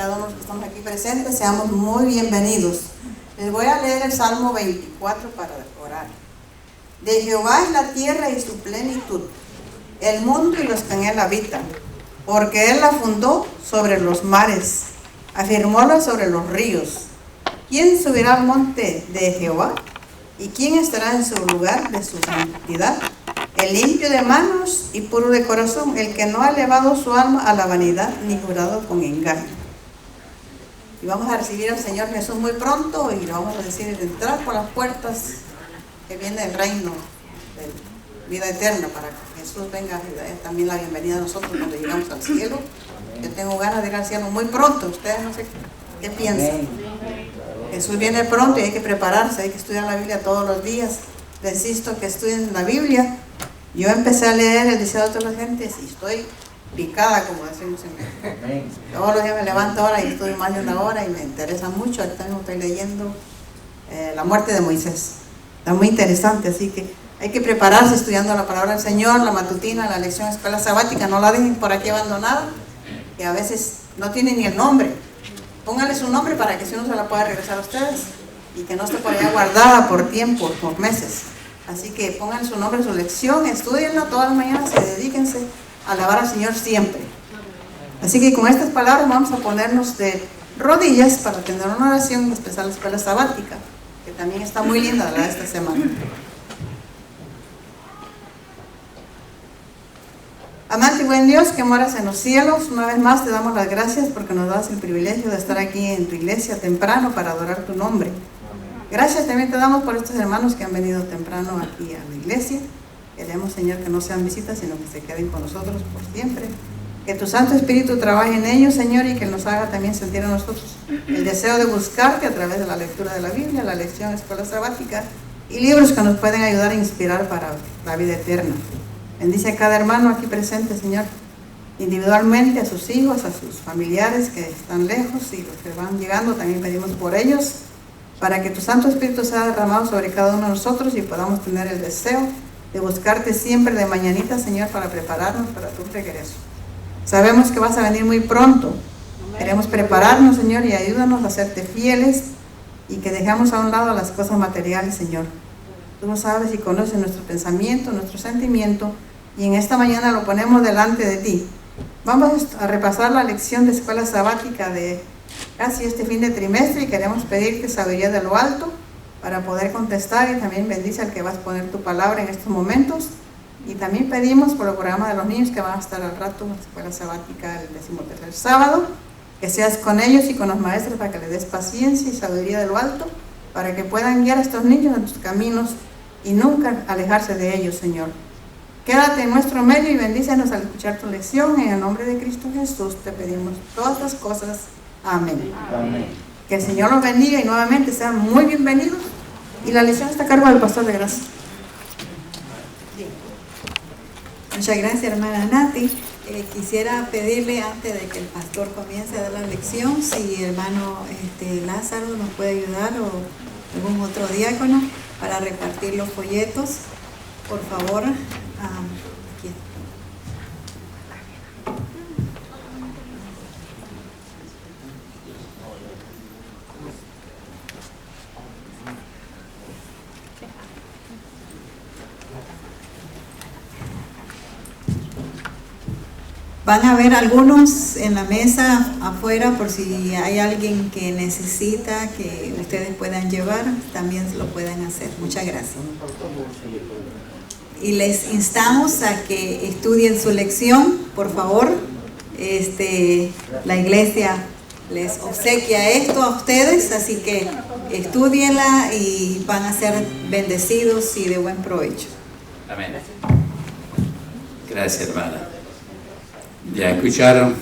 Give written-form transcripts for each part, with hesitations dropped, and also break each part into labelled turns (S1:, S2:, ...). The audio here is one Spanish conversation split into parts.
S1: cada uno de los que estamos aquí presentes, seamos muy bienvenidos. Les voy a leer el Salmo 24 para orar. De Jehová es la tierra y su plenitud, el mundo y los que en él habitan, porque él la fundó sobre los mares, afirmóla sobre los ríos. ¿Quién subirá al monte de Jehová? ¿Y quién estará en su lugar de su santidad? El limpio de manos y puro de corazón, el que no ha elevado su alma a la vanidad ni jurado con engaño. Y vamos a recibir al Señor Jesús muy pronto y le vamos a decir entrar por las puertas que viene el reino de vida eterna, para que Jesús venga y dé también la bienvenida a nosotros cuando llegamos al cielo. Yo tengo ganas de ir al cielo muy pronto. Ustedes no sé qué piensan. Jesús viene pronto y hay que prepararse, hay que estudiar la Biblia todos los días. Les insisto que estudien la Biblia. Yo empecé a leer el Deseo de todas las gentes y estoy picada, como decimos en México. Todos los días me levanto ahora y estudio más de una hora y me interesa mucho. Ahorita mismo estoy leyendo la muerte de Moisés. Está muy interesante, así que hay que prepararse estudiando la palabra del Señor, la matutina, la lección escuela sabática. No la dejen por aquí abandonada, que a veces no tiene ni el nombre. Pónganle su nombre para que si uno se la pueda regresar a ustedes y que no esté por allá guardada por tiempo, por meses. Así que pongan su nombre, su lección, estudienla todas las mañanas y dedíquense a alabar al Señor siempre. Así que con estas palabras vamos a ponernos de rodillas para tener una oración especial a la escuela sabática, que también está muy linda la de esta semana. Amante y buen Dios que moras en los cielos, una vez más te damos las gracias porque nos das el privilegio de estar aquí en tu iglesia temprano para adorar tu nombre. Gracias también te damos por estos hermanos que han venido temprano aquí a la iglesia. Queremos, Señor, que no sean visitas, sino que se queden con nosotros por siempre. Que tu Santo Espíritu trabaje en ellos, Señor, y que nos haga también sentir a nosotros el deseo de buscarte a través de la lectura de la Biblia, la lección escuela sabática y libros que nos pueden ayudar a inspirar para la vida eterna. Bendice a cada hermano aquí presente, Señor, individualmente, a sus hijos, a sus familiares que están lejos y los que van llegando, también pedimos por ellos, para que tu Santo Espíritu sea derramado sobre cada uno de nosotros y podamos tener el deseo de buscarte siempre de mañanita, Señor, para prepararnos para tu regreso. Sabemos que vas a venir muy pronto. Queremos prepararnos, Señor, y ayúdanos a serte fieles y que dejemos a un lado las cosas materiales, Señor. Tú lo sabes y conoces nuestro pensamiento, nuestro sentimiento, y en esta mañana lo ponemos delante de ti. Vamos a repasar la lección de escuela sabática de casi este fin de trimestre y queremos pedirte sabiduría de lo alto para poder contestar, y también bendice al que vas a poner tu palabra en estos momentos. Y también pedimos por el programa de los niños que van a estar al rato en la escuela sabática el 13º sábado, que seas con ellos y con los maestros para que les des paciencia y sabiduría de lo alto, para que puedan guiar a estos niños en tus caminos y nunca alejarse de ellos, Señor. Quédate en nuestro medio y bendícenos al escuchar tu lección. En el nombre de Cristo Jesús te pedimos todas las cosas. Amén. Amén. Que el Señor los bendiga y nuevamente sean muy bienvenidos. Y la lección está a cargo del pastor de gracia.
S2: Muchas gracias, hermana Nati. Quisiera pedirle, antes de que el pastor comience a dar la lección, si el hermano Lázaro nos puede ayudar, o algún otro diácono, para repartir los folletos, por favor. Aquí. Van a haber algunos en la mesa afuera por si hay alguien que necesita que ustedes puedan llevar, también lo pueden hacer. Muchas gracias. Y les instamos a que estudien su lección, por favor. La iglesia les obsequia esto a ustedes, así que estudienla y van a ser bendecidos y de buen provecho.
S3: Amén. Gracias, hermana. Ya escucharon,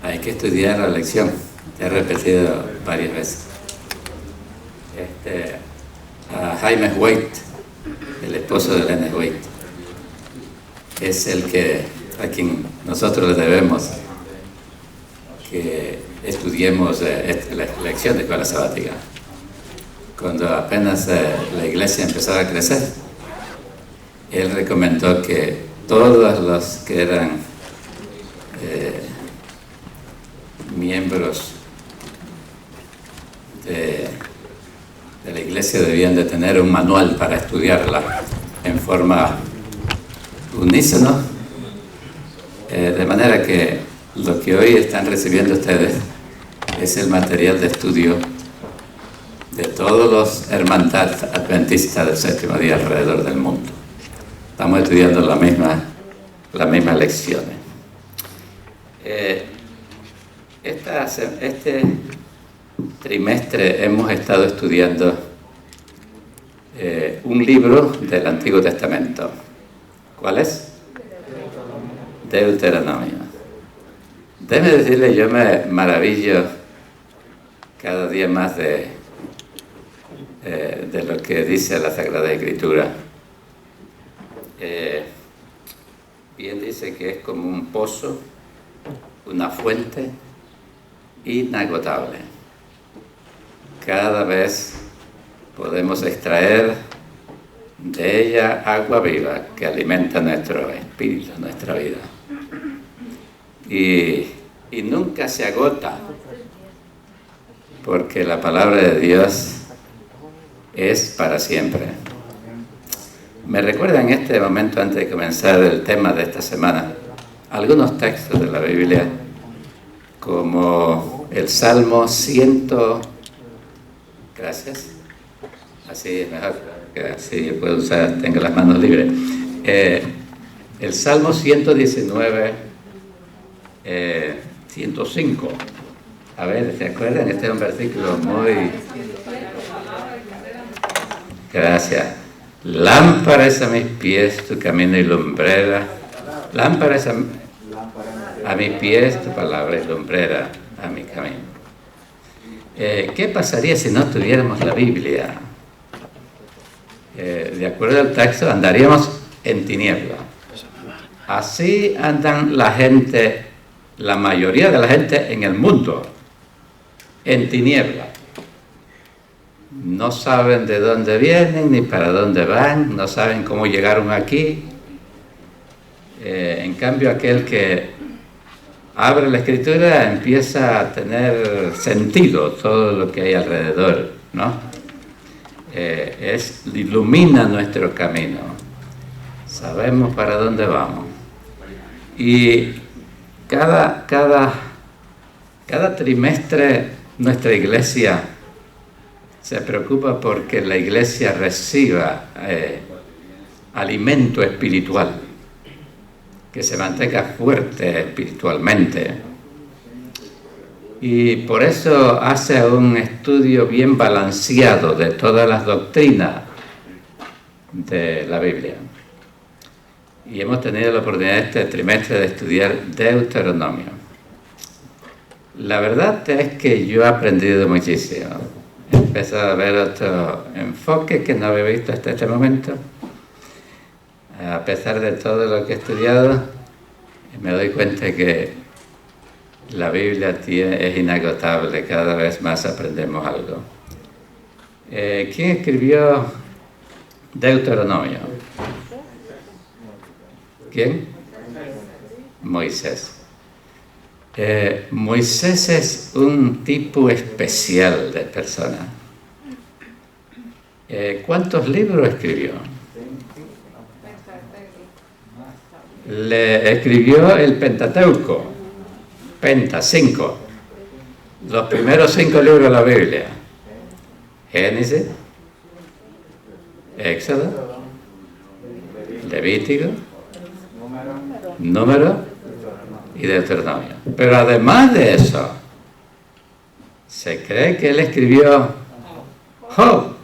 S3: hay que estudiar la lección, te he repetido varias veces. A Jaime White, el esposo de Ellen White, es el que a quien nosotros le debemos que estudiemos la lección de escuela sabática. Cuando apenas la iglesia empezaba a crecer, él recomendó que todos los que eran miembros de la iglesia debían de tener un manual para estudiarla en forma unísono, de manera que lo que hoy están recibiendo ustedes es el material de estudio de todos los hermandades adventistas del séptimo día alrededor del mundo. Estamos estudiando las mismas lecciones. Este trimestre hemos estado estudiando un libro del Antiguo Testamento. ¿Cuál es? Deuteronomio. Déjeme decirle, yo me maravillo cada día más de lo que dice la Sagrada Escritura. Bien dice que es como un pozo, una fuente inagotable. Cada vez podemos extraer de ella agua viva que alimenta nuestro espíritu, nuestra vida. Y nunca se agota, porque la palabra de Dios es para siempre. Me recuerda en este momento, antes de comenzar el tema de esta semana, algunos textos de la Biblia, como el Salmo 100. Gracias. Así es mejor, que así puedo usar, tengo las manos libres. El Salmo 119, 105. A ver, ¿se acuerdan? Este es un versículo muy... Gracias. Lámpara es a mis pies tu camino y lumbrera. Lámpara es a mis pies tu palabra y lumbrera a mi camino. ¿Qué pasaría si no tuviéramos la Biblia? De acuerdo al texto, andaríamos en tiniebla. Así andan la gente, la mayoría de la gente en el mundo, en tiniebla. No saben de dónde vienen ni para dónde van, no saben cómo llegaron aquí. En cambio, aquel que abre la Escritura empieza a tener sentido todo lo que hay alrededor, ¿no? Ilumina nuestro camino. Sabemos para dónde vamos. Y cada trimestre nuestra iglesia se preocupa porque la iglesia reciba alimento espiritual, que se mantenga fuerte espiritualmente. Y por eso hace un estudio bien balanceado de todas las doctrinas de la Biblia. Y hemos tenido la oportunidad este trimestre de estudiar Deuteronomio. La verdad es que yo he aprendido muchísimo. He empezado a ver otro enfoque que no había visto hasta este momento. A pesar de todo lo que he estudiado, me doy cuenta que la Biblia es inagotable, cada vez más aprendemos algo. ¿Quién escribió Deuteronomio? ¿Quién? Moisés. Moisés es un tipo especial de persona. ¿Cuántos libros escribió? Le escribió el Pentateuco, 5. Los primeros 5 libros de la Biblia: Génesis, Éxodo, Levítico, Número y Deuteronomio. Pero además de eso, se cree que él escribió Job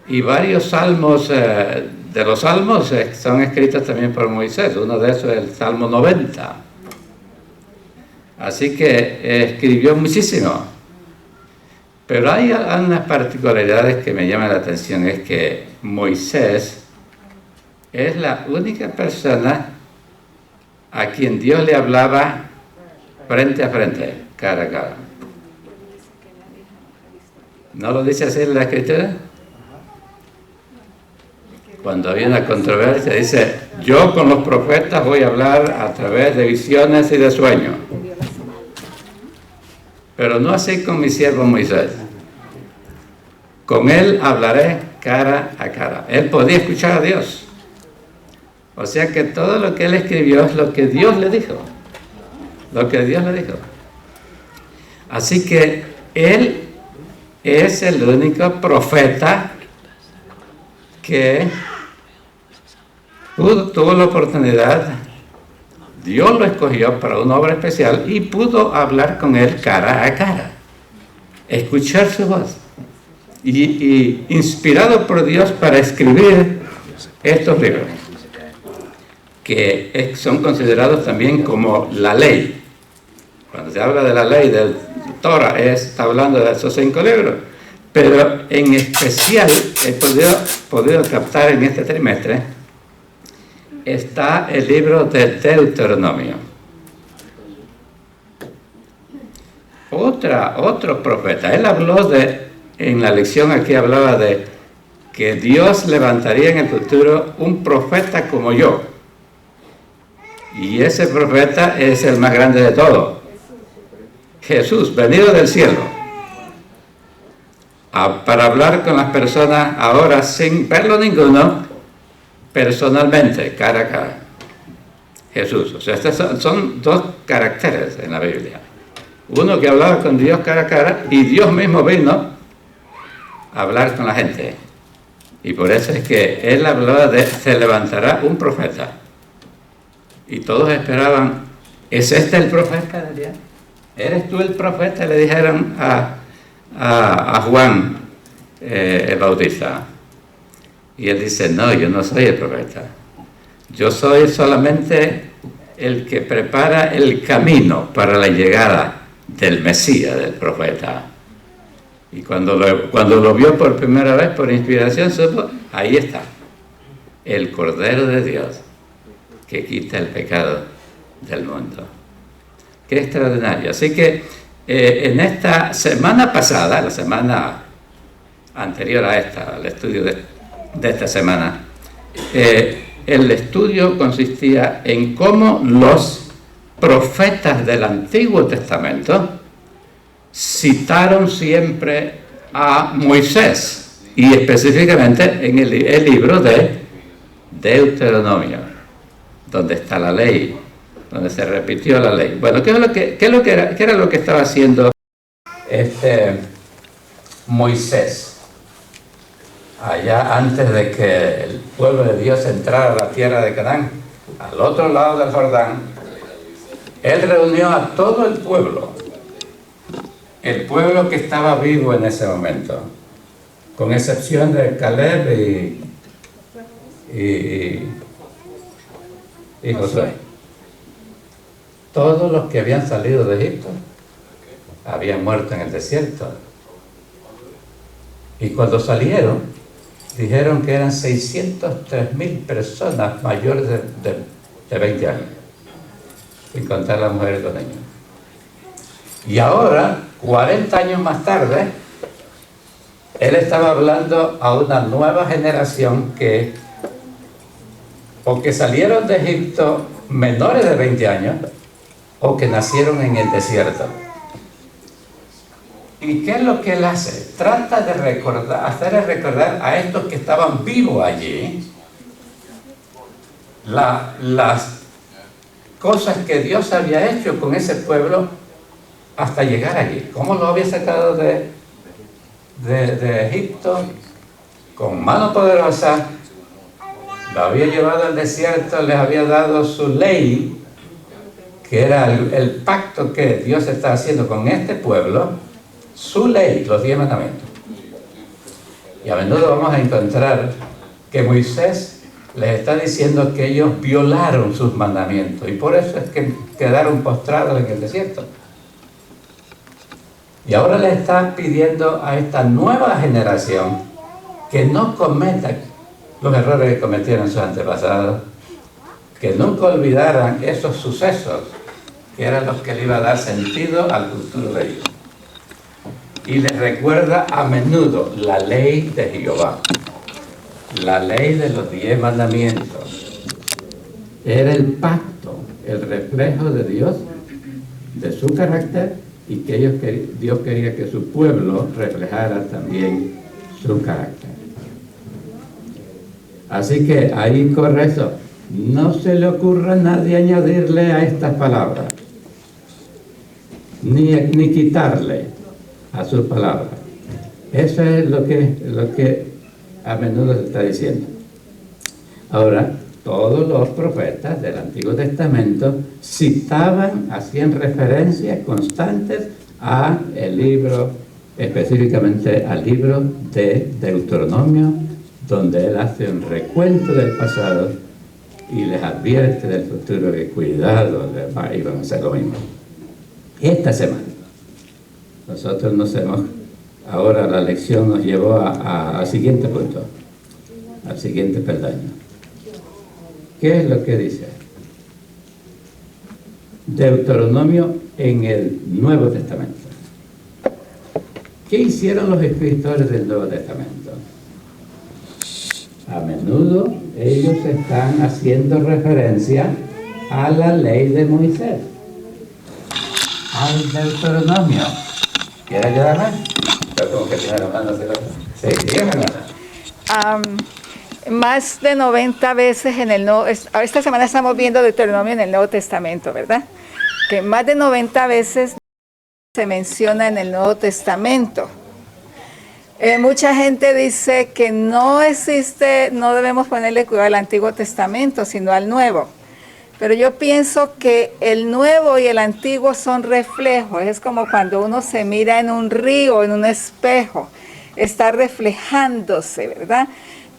S3: y varios salmos. De los salmos son escritos también por Moisés. Uno de esos es el Salmo 90. Así que escribió muchísimo. Pero hay unas particularidades que me llaman la atención. Es que Moisés es la única persona a quien Dios le hablaba frente a frente, cara a cara. ¿No lo dice así en la Escritura? Cuando había una controversia, dice: yo con los profetas voy a hablar a través de visiones y de sueños. pero no así con mi siervo Moisés. Con él hablaré cara a cara. Él podía escuchar a Dios. O sea que todo lo que él escribió es lo que Dios le dijo. Lo que Dios le dijo. Así que él es el único profeta que tuvo la oportunidad, Dios lo escogió para una obra especial y pudo hablar con él cara a cara, escuchar su voz y inspirado por Dios para escribir estos libros que son considerados también como la ley. Cuando se habla de la ley del Torah, está hablando de esos 5 libros, pero en especial he podido captar en este trimestre está el libro de Deuteronomio. Otro profeta, él habló en la lección aquí hablaba de que Dios levantaría en el futuro un profeta como yo, y ese profeta es el más grande de todos, Jesús, venido del cielo, para hablar con las personas ahora sin verlo ninguno, personalmente, cara a cara. Jesús. O sea, estos son 2 caracteres en la Biblia. Uno que hablaba con Dios cara a cara, y Dios mismo vino a hablar con la gente. Y por eso es que él hablaba de se levantará un profeta. Y todos esperaban, ¿es este el profeta de Dios? ¿Eres tú el profeta? Le dijeron a Juan el Bautista. Y él dice, no, yo no soy el profeta. Yo soy solamente el que prepara el camino para la llegada del Mesías, del profeta. Y cuando lo vio por primera vez por inspiración, supo, ahí está, el Cordero de Dios que quita el pecado del mundo. Qué extraordinario. Así que en esta semana pasada, la semana anterior a esta, al estudio de esta semana, el estudio consistía en cómo los profetas del Antiguo Testamento citaron siempre a Moisés, y específicamente en el libro de Deuteronomio, donde está la ley, donde se repitió la ley. Bueno, ¿qué era lo que estaba haciendo Moisés allá antes de que el pueblo de Dios entrara a la tierra de Canaán, al otro lado del Jordán? Él reunió a todo el pueblo que estaba vivo en ese momento, con excepción de Caleb y Josué. Todos los que habían salido de Egipto habían muerto en el desierto. Y cuando salieron, dijeron que eran 603,000 personas mayores de 20 años, sin contar las mujeres y los niños. Y ahora, 40 años más tarde, él estaba hablando a una nueva generación que o que salieron de Egipto menores de 20 años o que nacieron en el desierto. ¿Y qué es lo que él hace? Trata de hacerles recordar a estos que estaban vivos allí las cosas que Dios había hecho con ese pueblo hasta llegar allí. Cómo lo había sacado de Egipto con mano poderosa, lo había llevado al desierto, les había dado su ley, que era el pacto que Dios estaba haciendo con este pueblo, su ley, los 10 mandamientos. Y a menudo vamos a encontrar que Moisés les está diciendo que ellos violaron sus mandamientos y por eso es que quedaron postrados en el desierto. Y ahora le está pidiendo a esta nueva generación que no cometa los errores que cometieron sus antepasados, que nunca olvidaran esos sucesos que eran los que le iban a dar sentido al futuro de ellos. Y les recuerda a menudo la ley de Jehová, la ley de los 10 mandamientos. Era el pacto, el reflejo de Dios, de su carácter y que Dios quería que su pueblo reflejara también su carácter. Así que ahí corre eso. No se le ocurra a nadie añadirle a estas palabras, ni quitarle a sus palabras. Eso es lo que a menudo se está diciendo. Ahora, todos los profetas del Antiguo Testamento citaban, hacían referencias constantes a el libro, específicamente al libro de Deuteronomio, donde él hace un recuento del pasado y les advierte del futuro que cuidado, iban a hacer lo mismo. Esta semana, nosotros ahora la lección nos llevó al siguiente punto, al siguiente peldaño. ¿Qué es lo que dice? Deuteronomio en el Nuevo Testamento. ¿Qué hicieron los escritores del Nuevo Testamento? A menudo ellos están haciendo referencia a la ley de Moisés, al Deuteronomio. ¿Quiere ayudarme? Yo como que tiene la mano. Sí, dígame, hermana.
S4: Más de 90 veces en el Nuevo... Esta semana estamos viendo Deuteronomio en el Nuevo Testamento, ¿verdad? Que más de 90 veces se menciona en el Nuevo Testamento. Mucha gente dice que no debemos ponerle cuidado al Antiguo Testamento, sino al Nuevo. Pero yo pienso que el Nuevo y el Antiguo son reflejos. Es como cuando uno se mira en un río, en un espejo. Está reflejándose, ¿verdad?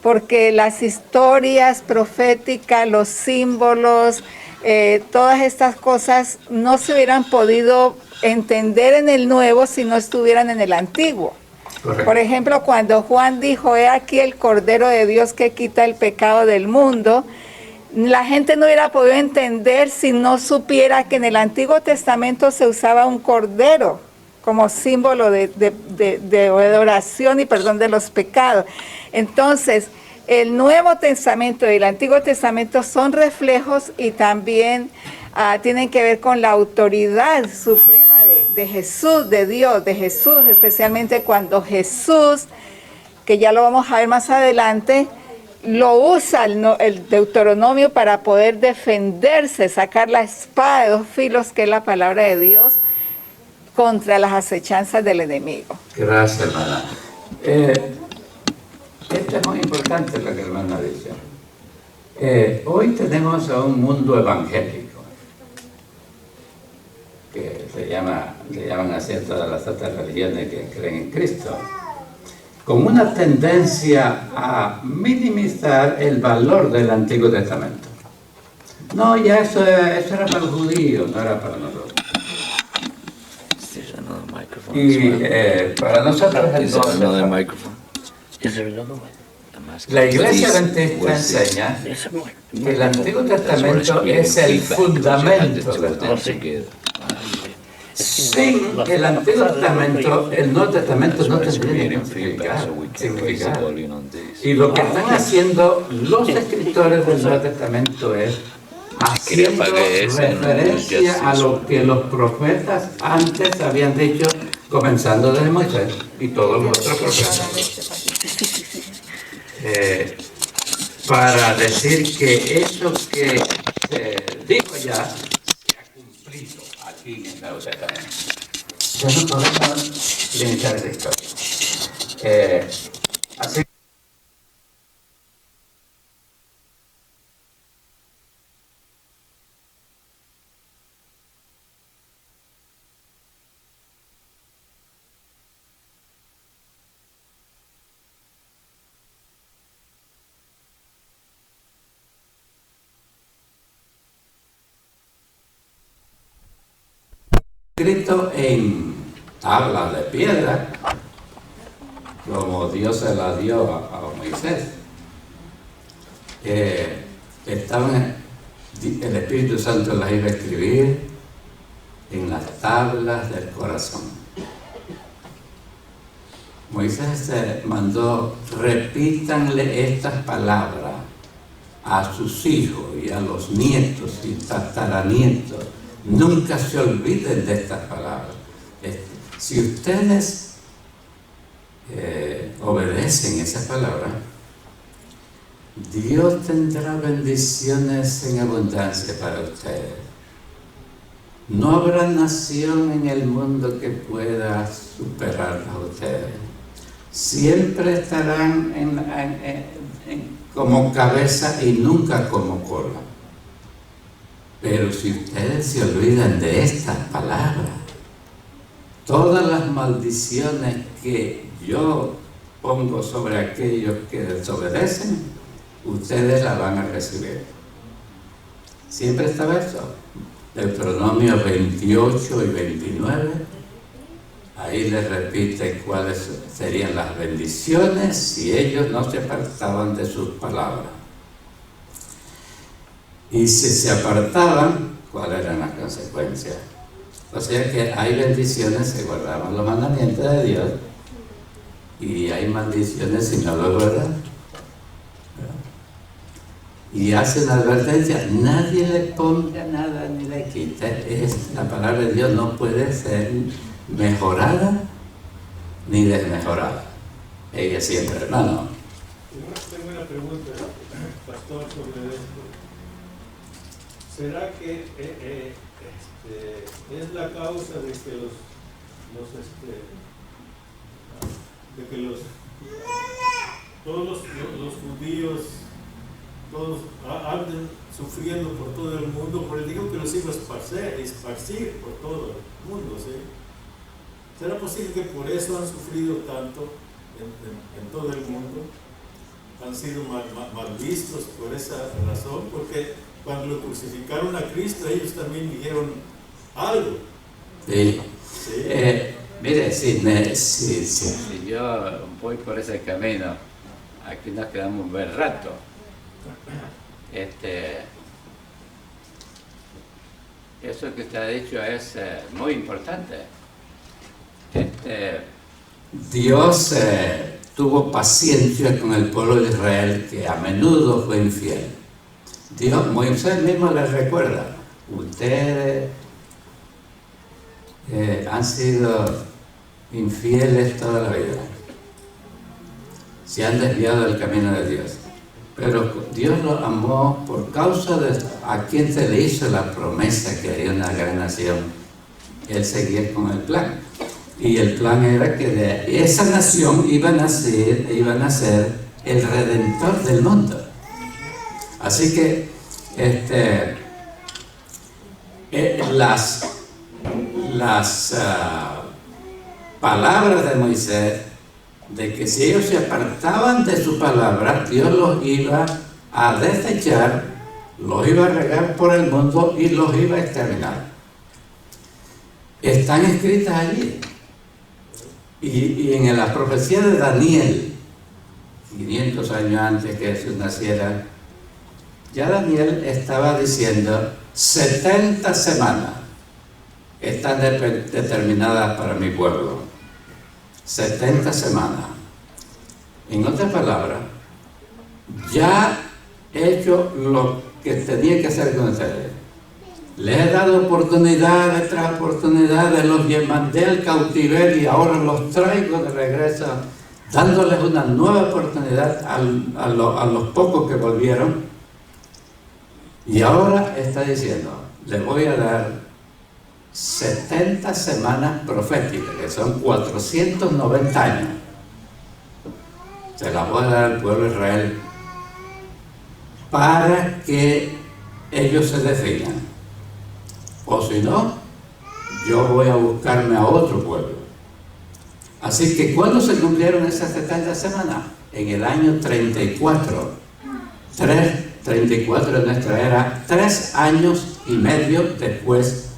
S4: Porque las historias proféticas, los símbolos, todas estas cosas no se hubieran podido entender en el Nuevo si no estuvieran en el Antiguo. Correcto. Por ejemplo, cuando Juan dijo, he aquí el Cordero de Dios que quita el pecado del mundo, la gente no hubiera podido entender si no supiera que en el Antiguo Testamento se usaba un cordero como símbolo de adoración y perdón de los pecados. Entonces, el Nuevo Testamento y el Antiguo Testamento son reflejos y también tienen que ver con la autoridad suprema de Jesús, de Dios, de Jesús, especialmente cuando Jesús, que ya lo vamos a ver más adelante, lo usa el Deuteronomio para poder defenderse, sacar la espada de dos filos, que es la palabra de Dios, contra las acechanzas del enemigo.
S3: Gracias, hermana. Esto es muy importante lo que la hermana dice. Hoy tenemos a un mundo evangélico, que le llaman así a todas las otras religiones que creen en Cristo, con una tendencia a minimizar el valor del Antiguo Testamento. No, ya eso era para los judíos, no era para nosotros. Y para nosotros la Iglesia Adventista enseña que el Antiguo Testamento es el fundamento del Nuevo. Sin el Antiguo Testamento, el Nuevo Testamento no tendría ningún significado. Y lo que están haciendo los escritores del Nuevo Testamento es haciendo referencia a lo que los profetas antes habían dicho, comenzando desde Moisés y todos los otros profetas. Para decir que eso que se dijo ya se ha cumplido aquí en el Nuevo Testamento. Ya no podemos limitar esa historia. Así escrito en tablas de piedra, como Dios se la dio a Moisés. El Espíritu Santo las iba a escribir en las tablas del corazón. Moisés mandó, repítanle estas palabras a sus hijos y a los nietos y tataranietos. Nunca se olviden de estas palabras. Si ustedes obedecen esa palabra, Dios tendrá bendiciones en abundancia para ustedes. No habrá nación en el mundo que pueda superarlos a ustedes. Siempre estarán como cabeza y nunca como cola. Pero si ustedes se olvidan de estas palabras, todas las maldiciones que yo pongo sobre aquellos que desobedecen, ustedes las van a recibir. Siempre estaba eso. Deuteronomio 28 y 29, ahí les repite cuáles serían las bendiciones si ellos no se apartaban de sus palabras. Y si se apartaban, ¿cuáles eran las consecuencias? O sea que hay bendiciones si guardaban los mandamientos de Dios, y hay maldiciones si no lo guardan. Y hace una advertencia: nadie le ponga nada ni le quite. La palabra de Dios no puede ser mejorada ni desmejorada. Ella siempre, hermano.
S5: Tengo una pregunta, pastor, sobre esto. ¿Será que es la causa de que todos los judíos todos anden sufriendo por todo el mundo? Por el digo que los iba a esparcir por todo el mundo, ¿sí? ¿Será posible que por eso han sufrido tanto en todo el mundo? Han sido mal vistos por esa razón, porque cuando lo crucificaron a Cristo, ellos también dijeron algo.
S3: Sí.
S5: ¿Sí?
S3: Mire, si yo voy por ese camino, aquí nos quedamos un buen rato. Eso que usted ha dicho es muy importante. Dios tuvo paciencia con el pueblo de Israel, que a menudo fue infiel. Dios, Moisés mismo les recuerda: ustedes han sido infieles toda la vida, se han desviado del camino de Dios. Pero Dios los amó por causa de a quien se le hizo la promesa que haría una gran nación. Él seguía con el plan. Y el plan era que de esa nación iba a nacer el Redentor del mundo. Así que las palabras de Moisés, de que si ellos se apartaban de su palabra, Dios los iba a desechar, los iba a regar por el mundo y los iba a exterminar. Están escritas allí. Y en la profecía de Daniel, 500 años antes que Jesús naciera, ya Daniel estaba diciendo: 70 semanas están determinadas para mi pueblo. 70 semanas. En otras palabras, ya he hecho lo que tenía que hacer con ustedes. Les he dado oportunidad tras oportunidades, los mandé al cautiverio y ahora los traigo de regreso, dándoles una nueva oportunidad a los pocos que volvieron. Y ahora está diciendo: les voy a dar 70 semanas proféticas, que son 490 años. Se las voy a dar al pueblo de Israel para que ellos se definan. O si no, yo voy a buscarme a otro pueblo. Así que, ¿cuándo se cumplieron esas 70 semanas? En el año 34. 34 de nuestra era, 3 años y medio después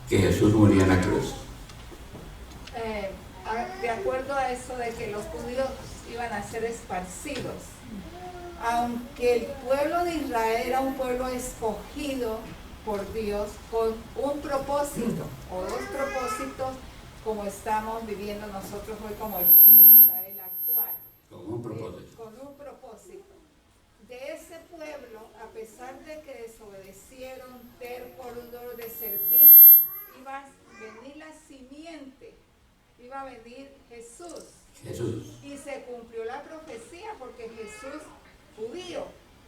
S3: que Jesús murió en la cruz.
S4: De acuerdo a eso de que los judíos iban a ser esparcidos, aunque el pueblo de Israel era un pueblo escogido por Dios con un propósito o dos propósitos, como estamos viviendo nosotros hoy como el pueblo de Israel actual.
S3: Con un propósito.
S4: Con un propósito. De ese pueblo, a pesar de que desobedecieron, terco, de servir, iba a venir la simiente iba a venir Jesús.
S3: Jesús.
S4: Y se cumplió la profecía porque Jesús judío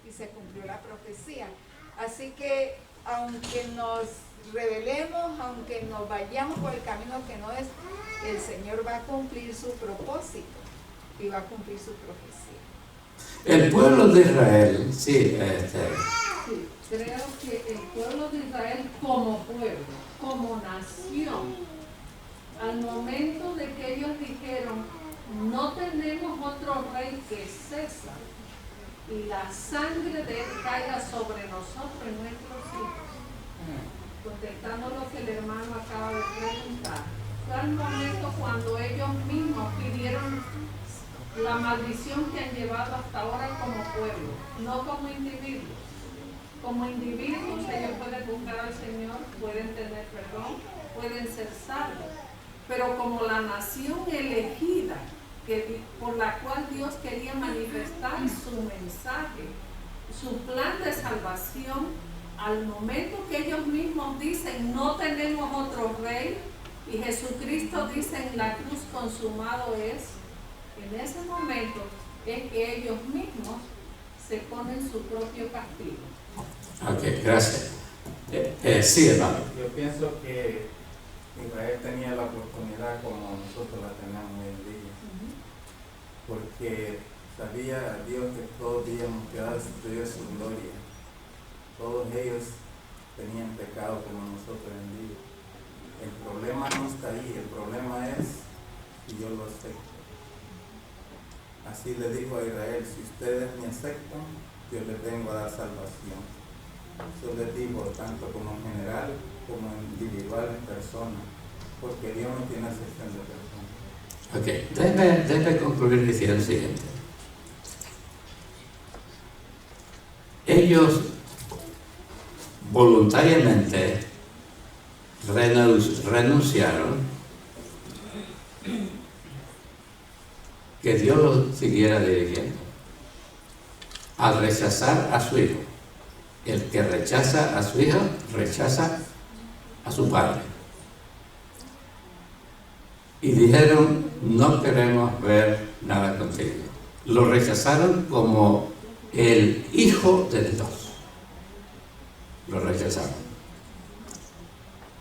S4: y se cumplió la profecía. Así que aunque nos rebelemos, aunque nos vayamos por el camino que no es, el Señor va a cumplir su propósito y va a cumplir su profecía.
S3: El pueblo de Israel, sí,
S6: Sí, creo que el pueblo de Israel como pueblo, como nación, al momento de que ellos dijeron, no tenemos otro rey que César, y la sangre de él caiga sobre nosotros y nuestros hijos. Contestando lo que el hermano acaba de preguntar, fue al momento cuando ellos mismos pidieron la maldición que han llevado hasta ahora como pueblo, no como individuos. Como individuos ellos pueden buscar al Señor, pueden tener perdón, pueden ser salvos, pero como la nación elegida, por la cual Dios quería manifestar su mensaje, su plan de salvación, al momento que ellos mismos dicen no tenemos otro rey y Jesucristo dice en la cruz consumado es, en ese momento es que ellos mismos se ponen su propio castigo.
S3: Ok, gracias. Sí, hermano.
S7: Yo pienso que Israel tenía la oportunidad como nosotros la tenemos hoy en día, porque sabía Dios que todos íbamos a quedar destruidos de su gloria. Todos ellos tenían pecado como nosotros en día. El problema no está ahí, el problema es si yo lo acepto. Así le dijo a Israel, si ustedes me aceptan, yo les vengo a dar salvación. Eso les digo tanto como en general como individual en persona, porque Dios no tiene acepción de personas.
S3: Ok, déjeme concluir diciendo lo siguiente. Ellos voluntariamente renunciaron que Dios los siguiera dirigiendo al rechazar a su hijo. El que rechaza a su hijo, rechaza a su padre. Y dijeron, no queremos ver nada contigo. Lo rechazaron como el Hijo de Dios. Lo rechazaron.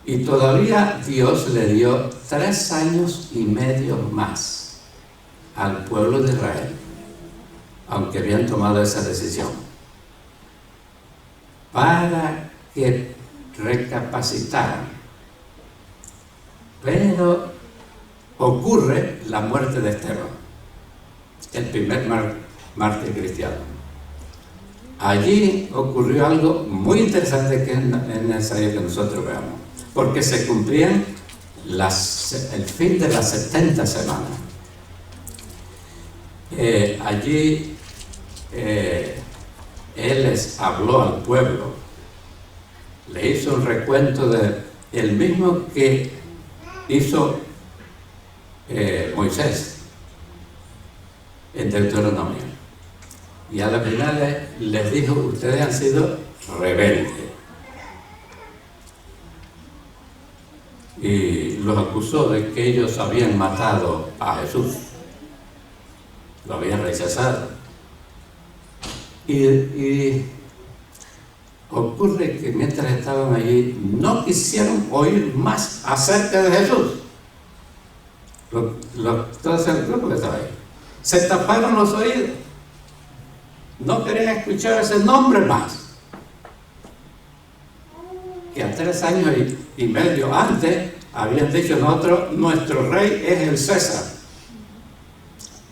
S3: Y todavía Dios le dio 3 años y medio más al pueblo de Israel, aunque habían tomado esa decisión, para que recapacitaran. Pero ocurre la muerte de Esteban, el primer mártir cristiano. Allí ocurrió algo muy interesante que es necesario que nosotros veamos, porque se cumplían el fin de las 70 semanas. Allí él les habló al pueblo, le hizo un recuento de el mismo que hizo Moisés en Deuteronomio, y a la final les dijo, ustedes han sido rebeldes, y los acusó de que ellos habían matado a Jesús, lo habían rechazado, y ocurre que mientras estaban allí no quisieron oír más acerca de Jesús. Todo el grupo que estaba ahí se taparon los oídos, no querían escuchar ese nombre más, que a 3 años y medio antes habían dicho nosotros, nuestro rey es el César.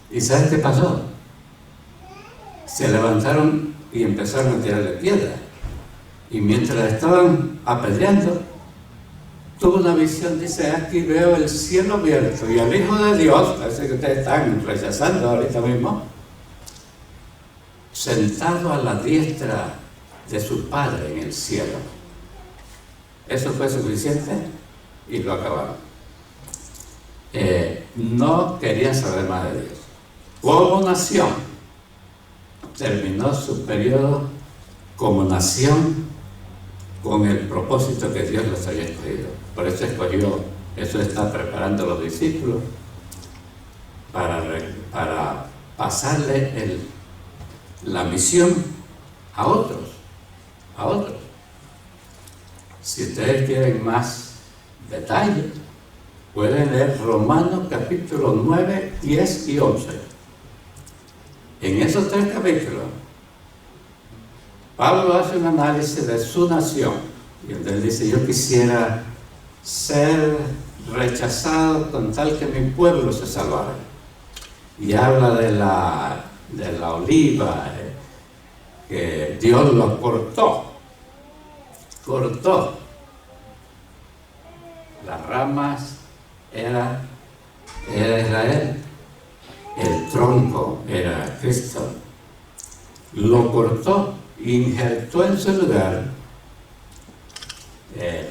S3: ¿Y sabes qué pasó? Se levantaron y empezaron a tirarle piedras, y mientras estaban apedreando, tuvo una visión, dice, aquí veo el cielo abierto y al Hijo de Dios, parece que ustedes están rechazando ahorita mismo, sentado a la diestra de su Padre en el cielo. Eso fue suficiente y lo acabaron. No querían saber más de Dios. Como nación, terminó su periodo como nación con el propósito que Dios les había escogido. Por eso escogió Jesús está preparando a los discípulos para pasarle la misión a otros. Si ustedes quieren más detalles, pueden leer Romanos capítulo 9, 10 y 11. En esos 3 capítulos, Pablo hace un análisis de su nación, y él dice: yo quisiera ser rechazado con tal que mi pueblo se salvara. Y habla de la oliva, que Dios lo cortó. Las ramas era Israel, el tronco era Cristo. Lo cortó, injertó en su lugar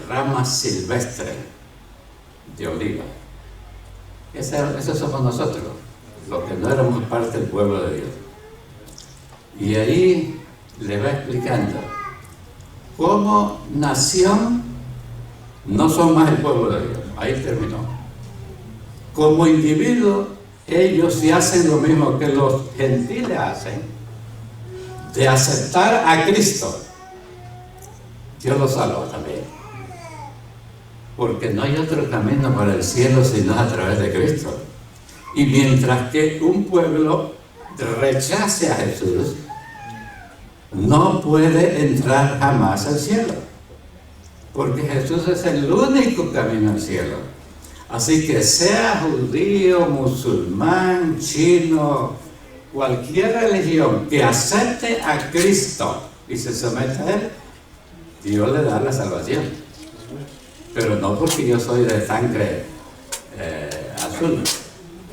S3: ramas silvestres de oliva. Esos somos nosotros, los que no éramos parte del pueblo de Dios. Y ahí le va explicando cómo nación no son más el pueblo de Dios. Ahí terminó. Como individuo, ellos sí hacen lo mismo que los gentiles hacen, de aceptar a Cristo. Dios los salva también, porque no hay otro camino para el cielo sino a través de Cristo. Y mientras que un pueblo rechace a Jesús, no puede entrar jamás al cielo, porque Jesús es el único camino al cielo. Así que sea judío, musulmán, chino, cualquier religión que acepte a Cristo y se someta a Él, Dios le da la salvación. Pero no porque yo soy de sangre azul,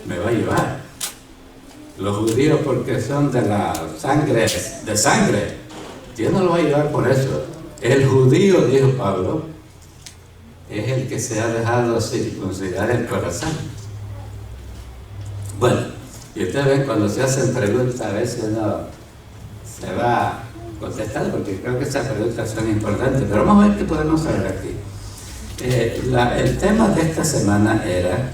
S3: me va a llevar. Los judíos porque son de la sangre, Dios no lo va a llevar por eso. El judío, dijo Pablo, es el que se ha dejado circuncidar el corazón. Bueno, y ustedes ven, cuando se hacen preguntas, a veces uno se va contestando, porque creo que esas preguntas son importantes, pero vamos a ver qué podemos saber aquí. El tema de esta semana era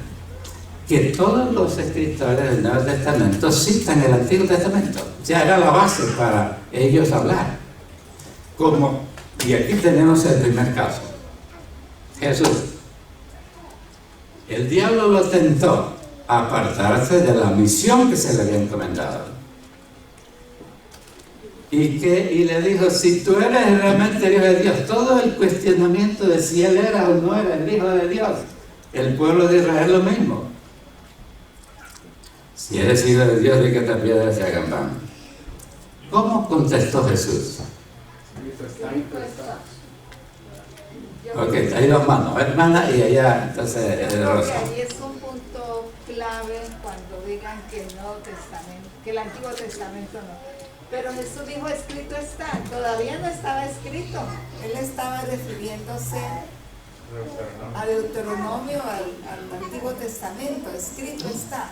S3: que todos los escritores del Nuevo Testamento citan el Antiguo Testamento. Ya era la base para ellos hablar. Y aquí tenemos el primer caso. Jesús. El diablo lo tentó a apartarse de la misión que se le había encomendado. Y le dijo: si tú eres realmente el Hijo de Dios, todo el cuestionamiento de si él era o no era el Hijo de Dios, el pueblo de Israel lo mismo. Si eres Hijo de Dios, di que esta piedra se hagan pan. ¿Cómo contestó Jesús? Ok, hay 2 manos, hermana, y allá, entonces, Rosa.
S4: Ahí es un punto clave cuando digan que el Nuevo Testamento, que el Antiguo Testamento no. Pero Jesús dijo: escrito está. Todavía no estaba escrito.
S2: Él estaba refiriéndose a Deuteronomio, al Antiguo Testamento, escrito está.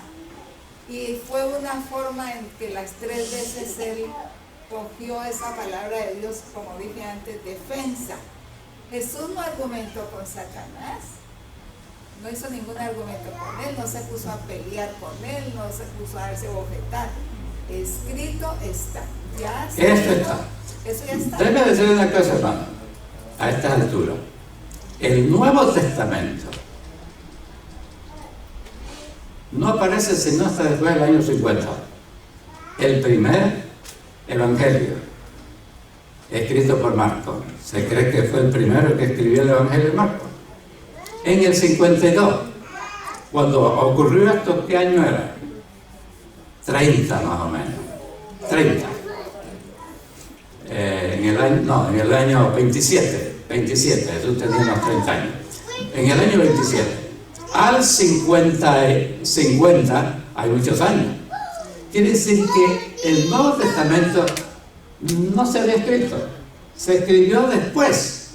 S2: Y fue una forma en que las 3 veces él cogió esa palabra de Dios, como dije antes, defensa. Jesús no argumentó con Satanás, no hizo ningún argumento con él, no se puso a pelear con él, no se puso a darse bofetar. Escrito está. Ya
S3: está.
S2: Eso ya está.
S3: Déjame decir una cosa, hermano, a esta altura. El Nuevo Testamento no aparece sino hasta después del año 50. El primer evangelio, escrito por Marcos. Se cree que fue el primero que escribió el evangelio de Marcos. En el 52, cuando ocurrió esto, ¿qué año era? 30 más o menos. 30. En el año 27. Jesús tenía unos 30 años. En el año 27. Al 50 hay muchos años. Quiere decir que el Nuevo Testamento no se había escrito, se escribió después.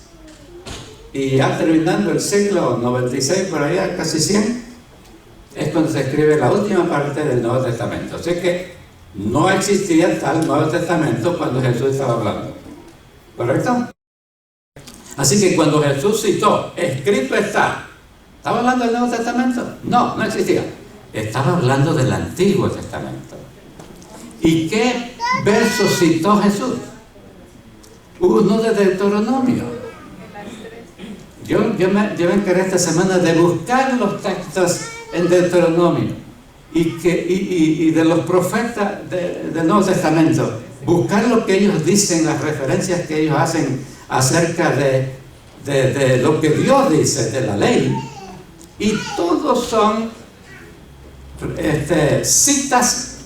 S3: Y ya terminando el siglo 96, por allá, casi 100, es cuando se escribe la última parte del Nuevo Testamento. Así que no existía tal Nuevo Testamento cuando Jesús estaba hablando. ¿Correcto? Así que cuando Jesús citó, escrito está, ¿Estaba hablando del Nuevo Testamento? No, no existía. Estaba hablando del Antiguo Testamento. ¿Y qué verso citó Jesús? Uno de Deuteronomio. Yo me encargué esta semana de buscar los textos en Deuteronomio y de los profetas del Nuevo Testamento, buscar lo que ellos dicen, las referencias que ellos hacen acerca de lo que Dios dice, de la ley, y todos son citas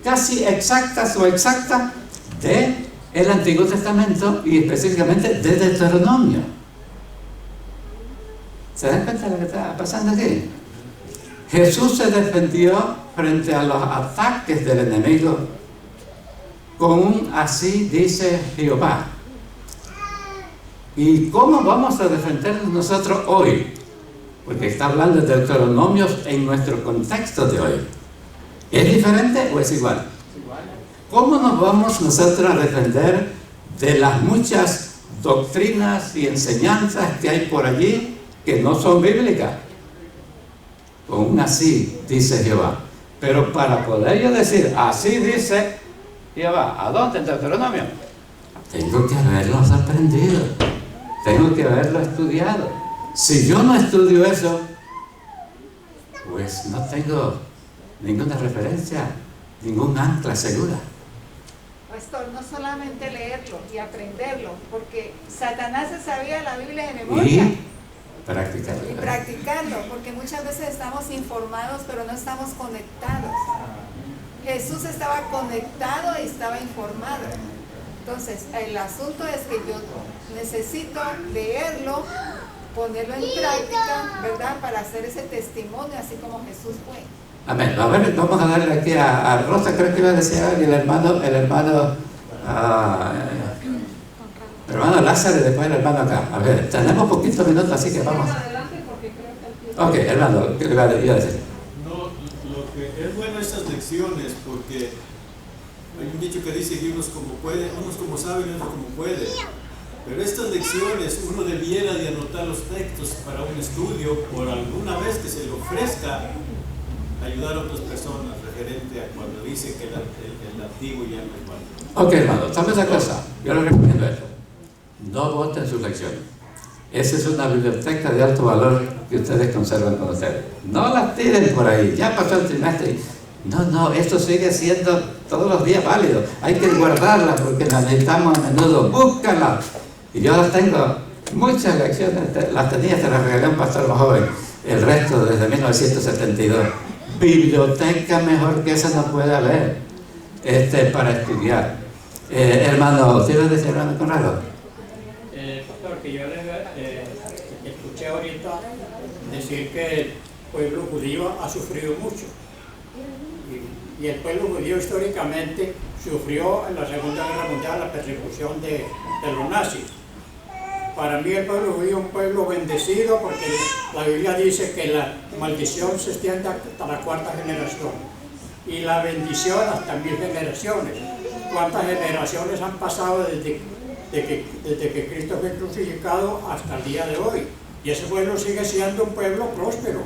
S3: casi exactas o exactas del Antiguo Testamento y específicamente de Deuteronomio. ¿Se dan cuenta de lo que está pasando aquí? Jesús se defendió frente a los ataques del enemigo con un así dice Jehová. ¿Y cómo vamos a defendernos nosotros hoy? Porque está hablando de Deuteronomios en nuestro contexto de hoy. ¿Es diferente o es igual? ¿Cómo nos vamos nosotros a defender de las muchas doctrinas y enseñanzas que hay por allí que no son bíblicas? Con un así dice Jehová. Pero para poder yo decir así dice Jehová, ¿a dónde? En Deuteronomio. Tengo que haberlo aprendido, tengo que haberlo estudiado. Si yo no estudio eso, pues no tengo ninguna referencia, ningún ancla segura.
S4: Pastor, no solamente leerlo y aprenderlo, porque Satanás se sabía la Biblia de memoria.
S3: Y practicarlo.
S2: Y practicando, porque muchas veces estamos informados, pero no estamos conectados. Jesús estaba conectado y estaba informado. Entonces, el asunto es que yo necesito leerlo, ponerlo en práctica, ¿verdad? Para hacer ese testimonio, así como Jesús fue.
S3: Amén. A ver, vamos a darle aquí a Rosa, creo que iba a decir el hermano Lázaro y después el hermano acá. A ver, tenemos poquitos minutos, así que vamos. Ok, hermano, ¿qué le iba a decir?
S5: No, lo que es bueno estas lecciones, porque hay un dicho que dice que unos como saben y otros como pueden. Pero estas lecciones uno debiera de anotar los textos para un estudio por alguna vez que se le ofrezca ayudar a otras personas referente a cuando dice que el antiguo ya no es válido.
S3: Ok, hermano, ¿sabes esa cosa? Yo les recomiendo eso. No voten sus lecciones. Esa es una biblioteca de alto valor que ustedes conservan con ustedes. No las tiren por ahí. Ya pasó el trimestre. No, esto sigue siendo todos los días válido. Hay que guardarla porque la necesitamos a menudo. Búscala. Y yo las tengo, muchas lecciones, las tenía, te las regalé a un pastor más joven, el resto desde 1972. Biblioteca mejor que esa no puede haber para estudiar. Hermano, ¿te ibas a decir, hermano Conrado?
S8: Pastor, que yo escuché ahorita decir que el pueblo judío ha sufrido mucho. Y el pueblo judío históricamente sufrió en la Segunda Guerra Mundial la persecución de los nazis. Para mí el pueblo judío es un pueblo bendecido porque la Biblia dice que la maldición se extiende hasta la cuarta generación y la bendición hasta 1000 generaciones. ¿Cuántas generaciones han pasado desde que Cristo fue crucificado hasta el día de hoy? Y ese pueblo sigue siendo un pueblo próspero.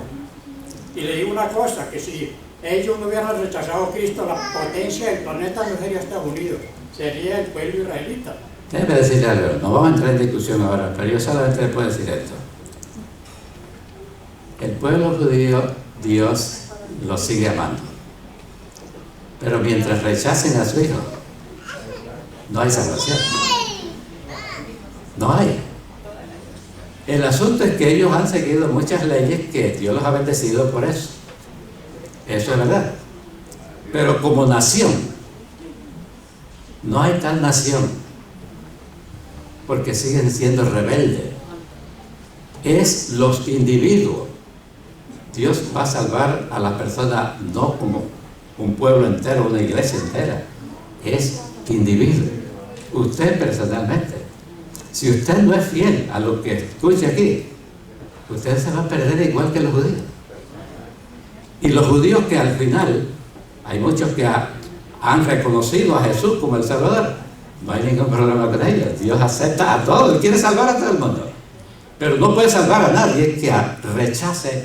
S8: Y le digo una cosa, que si ellos no hubieran rechazado a Cristo, la potencia del planeta no sería Estados Unidos, sería el pueblo israelita.
S3: Déjeme decirle algo, no vamos a entrar en discusión ahora, pero yo solamente le puedo decir esto. El pueblo judío, Dios lo sigue amando. Pero mientras rechacen a su hijo, no hay salvación. No hay. El asunto es que ellos han seguido muchas leyes que Dios los ha bendecido por eso. Eso es verdad. Pero como nación, no hay tal nación. Porque siguen siendo rebeldes. Es los individuos. Dios va a salvar a la persona no como un pueblo entero, una iglesia entera. Es individuo. Usted personalmente. Si usted no es fiel a lo que escucha aquí, usted se va a perder igual que los judíos. Y los judíos que al final, hay muchos que han reconocido a Jesús como el Salvador. No hay ningún problema con ellos. Dios acepta a todos y quiere salvar a todo el mundo. Pero no puede salvar a nadie que rechace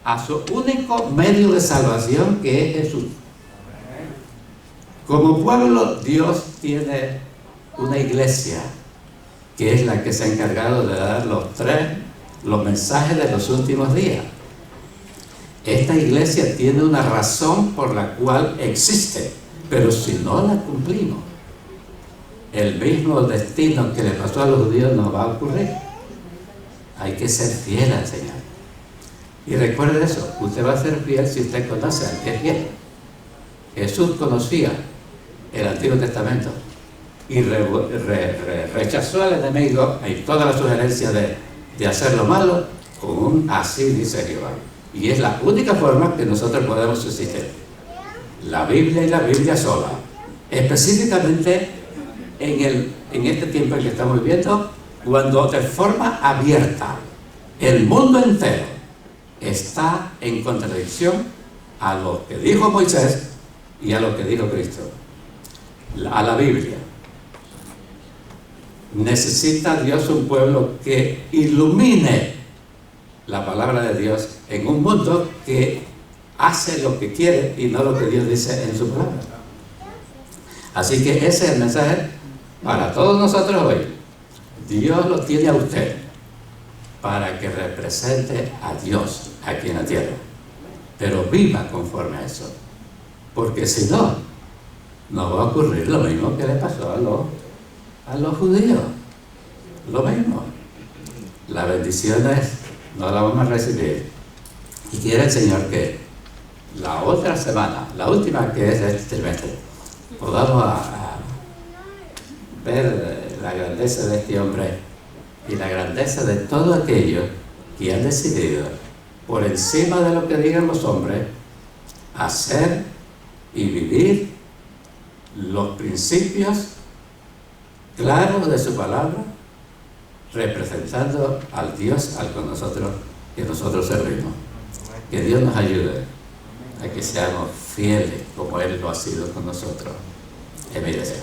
S3: a su único medio de salvación, que es Jesús. Como pueblo, Dios tiene una iglesia que es la que se ha encargado de dar los mensajes de los últimos días. Esta iglesia tiene una razón por la cual existe, pero si no la cumplimos, el mismo destino que le pasó a los judíos nos va a ocurrir. Hay que ser fiel al Señor. Y recuerde eso, usted va a ser fiel si usted conoce al que es fiel. Jesús conocía el Antiguo Testamento y rechazó al enemigo y toda la sugerencia de hacer lo malo con un así dice Jehová. Y es la única forma que nosotros podemos subsistir. La Biblia y la Biblia sola. Específicamente en este tiempo en que estamos viviendo, cuando de forma abierta el mundo entero está en contradicción a lo que dijo Moisés y a lo que dijo Cristo. A la Biblia. Necesita Dios un pueblo que ilumine la palabra de Dios en un mundo que hace lo que quiere y no lo que Dios dice en su palabra. Así que ese es el mensaje para todos nosotros hoy. Dios lo tiene a usted para que represente a Dios aquí en la tierra, pero viva conforme a eso, porque si no, nos va a ocurrir lo mismo que le pasó a los judíos. Lo mismo. Las bendiciones no las vamos a recibir. Y quiere el Señor que la otra semana, la última que es este trimestre, podamos a ver la grandeza de este hombre y la grandeza de todos aquellos que han decidido, por encima de lo que digan los hombres, hacer y vivir los principios claros de su palabra, representando al Dios que nosotros servimos. Que Dios nos ayude a que seamos fieles como Él lo ha sido con nosotros. Es mi deseo.